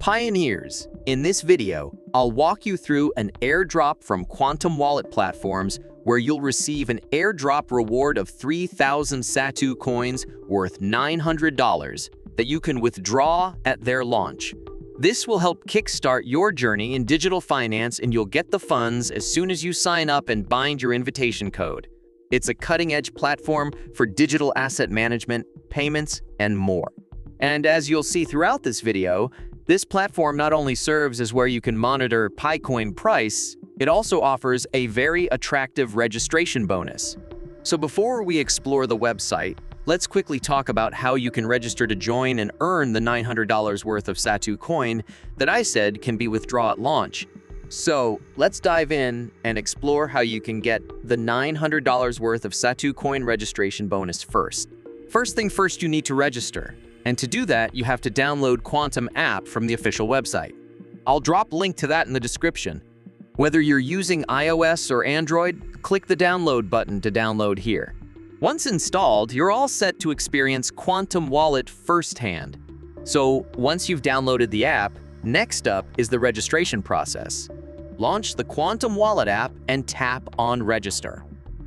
Pioneers, in this video, I'll walk you through an airdrop from Quantum Wallet platforms where you'll receive an airdrop reward of 3,000 Satu coins worth $900 that you can withdraw at their launch. This will help kickstart your journey in digital finance, and you'll get the funds as soon as you sign up and bind your invitation code. It's a cutting-edge platform for digital asset management, payments, and more. And as you'll see throughout this video, this platform not only serves as where you can monitor PiCoin price, it also offers a very attractive registration bonus. So before we explore the website, let's quickly talk about how you can register to join and earn the $900 worth of Satu coin that I said can be withdrawn at launch. So let's dive in and explore how you can get the $900 worth of Satu coin registration bonus first. First thing first, you need to register. And to do that, you have to download Quantum app from the official website. I'll drop a link to that in the description. Whether you're using iOS or Android, click the download button to download here. Once installed, you're all set to experience Quantum Wallet firsthand. So once you've downloaded the app, next up is the registration process. Launch the Quantum Wallet app and tap on Register.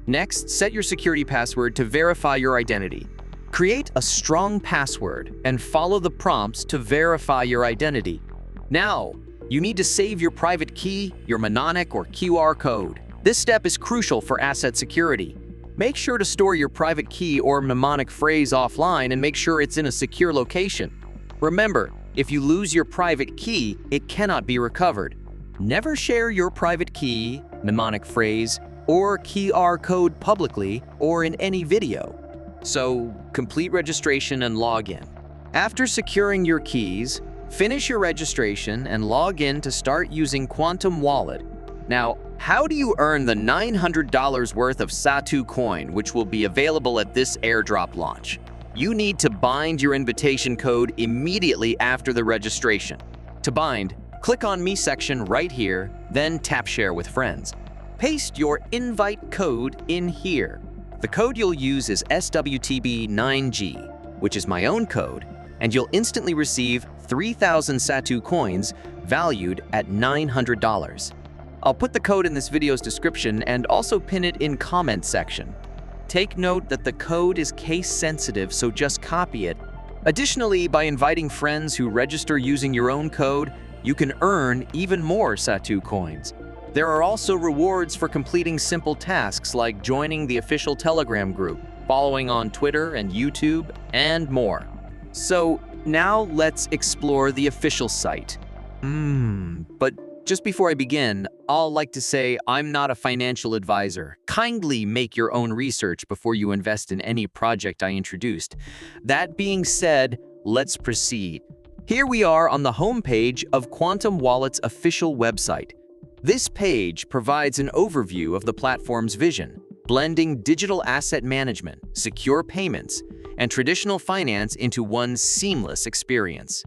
Next, set your security password to verify your identity. Create a strong password and follow the prompts to verify your identity. Now, you need to save your private key, your mnemonic, or QR code. This step is crucial for asset security. Make sure to store your private key or mnemonic phrase offline and make sure it's in a secure location. Remember, if you lose your private key, it cannot be recovered. Never share your private key, mnemonic phrase, or QR code publicly or in any video. So, complete registration and log in. After securing your keys, finish your registration and log in to start using Quantum Wallet. Now, how do you earn the $900 worth of Satu coin, which will be available at this airdrop launch? You need to bind your invitation code immediately after the registration. To bind, click on Me section right here, then tap Share with Friends. Paste your invite code in here. The code you'll use is SWTB9G, which is my own code, and you'll instantly receive 3,000 Satu coins valued at $900. I'll put the code in this video's description and also pin it in comment section. Take note that the code is case sensitive, so just copy it. Additionally, by inviting friends who register using your own code, you can earn even more Satu coins. There are also rewards for completing simple tasks like joining the official Telegram group, following on Twitter and YouTube, and more. So now let's explore the official site. But just before I begin, I'll like to say I'm not a financial advisor. Kindly make your own research before you invest in any project I introduced. That being said, let's proceed. Here we are on the homepage of Quantum Wallet's official website. This page provides an overview of the platform's vision, blending digital asset management, secure payments, and traditional finance into one seamless experience.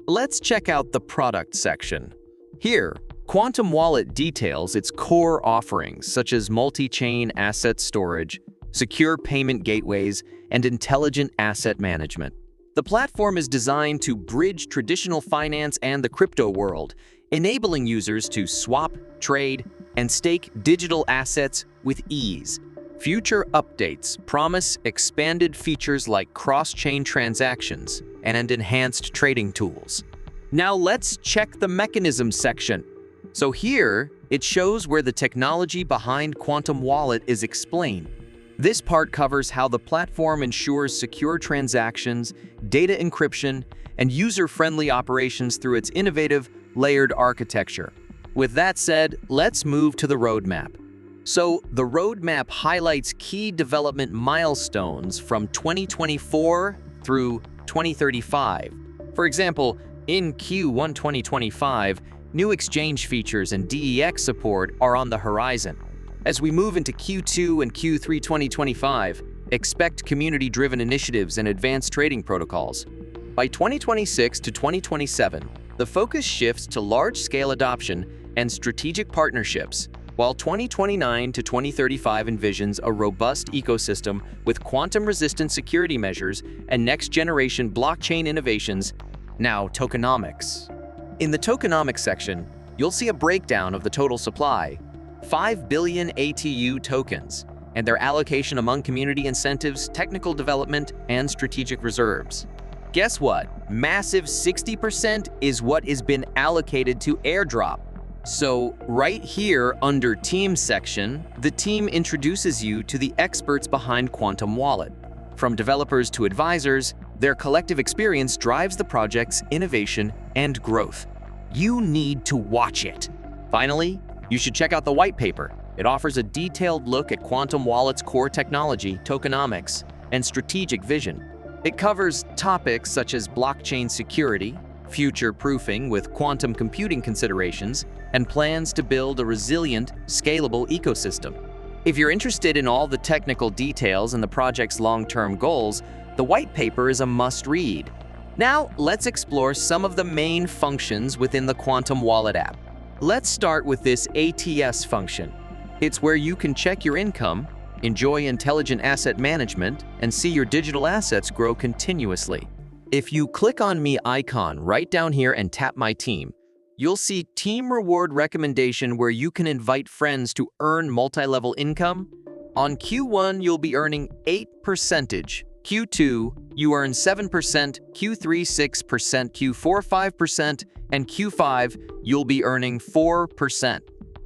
Let's check out the product section. Here, Quantum Wallet details its core offerings such as multi-chain asset storage, secure payment gateways, and intelligent asset management. The platform is designed to bridge traditional finance and the crypto world, enabling users to swap, trade, and stake digital assets with ease. Future updates promise expanded features like cross-chain transactions and enhanced trading tools. Now let's check the mechanism section. So here, it shows where the technology behind Quantum Wallet is explained. This part covers how the platform ensures secure transactions, data encryption, and user-friendly operations through its innovative, layered architecture. With that said, let's move to the roadmap. So, the roadmap highlights key development milestones from 2024 through 2035. For example, in Q1 2025, new exchange features and DEX support are on the horizon. As we move into Q2 and Q3 2025, expect community-driven initiatives and advanced trading protocols. By 2026 to 2027, the focus shifts to large-scale adoption and strategic partnerships, while 2029 to 2035 envisions a robust ecosystem with quantum-resistant security measures and next-generation blockchain innovations. Now, tokenomics. In the tokenomics section, you'll see a breakdown of the total supply, 5 billion ATU tokens, and their allocation among community incentives, technical development, and strategic reserves. Guess what? Massive 60% is what has been allocated to Airdrop. So right here under Team section, the team introduces you to the experts behind Quantum Wallet. From developers to advisors, their collective experience drives the project's innovation and growth. You need to watch it. Finally, you should check out the white paper. It offers a detailed look at Quantum Wallet's core technology, tokenomics, and strategic vision. It covers topics such as blockchain security, future proofing with quantum computing considerations, and plans to build a resilient, scalable ecosystem. If you're interested in all the technical details and the project's long-term goals, the white paper is a must-read. Now, let's explore some of the main functions within the Quantum Wallet app. Let's start with this ATS function. It's where you can check your income, enjoy intelligent asset management, and see your digital assets grow continuously. If you click on Me icon right down here and tap My Team, you'll see Team Reward Recommendation where you can invite friends to earn multi-level income. On Q1, you'll be earning 8%. Q2, you earn 7%, Q3, 6%, Q4, 5%, and Q5, you'll be earning 4%.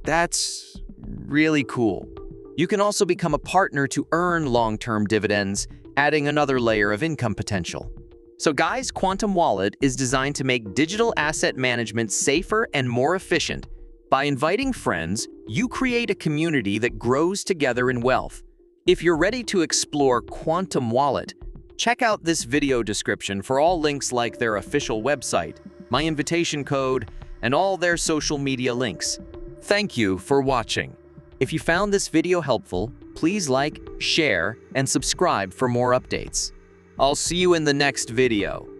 That's really cool. You can also become a partner to earn long-term dividends, adding another layer of income potential. So guys, Quantum Wallet is designed to make digital asset management safer and more efficient. By inviting friends, you create a community that grows together in wealth. If you're ready to explore Quantum Wallet, check out this video description for all links like their official website, my invitation code, and all their social media links. Thank you for watching. If you found this video helpful, please like, share, and subscribe for more updates. I'll see you in the next video.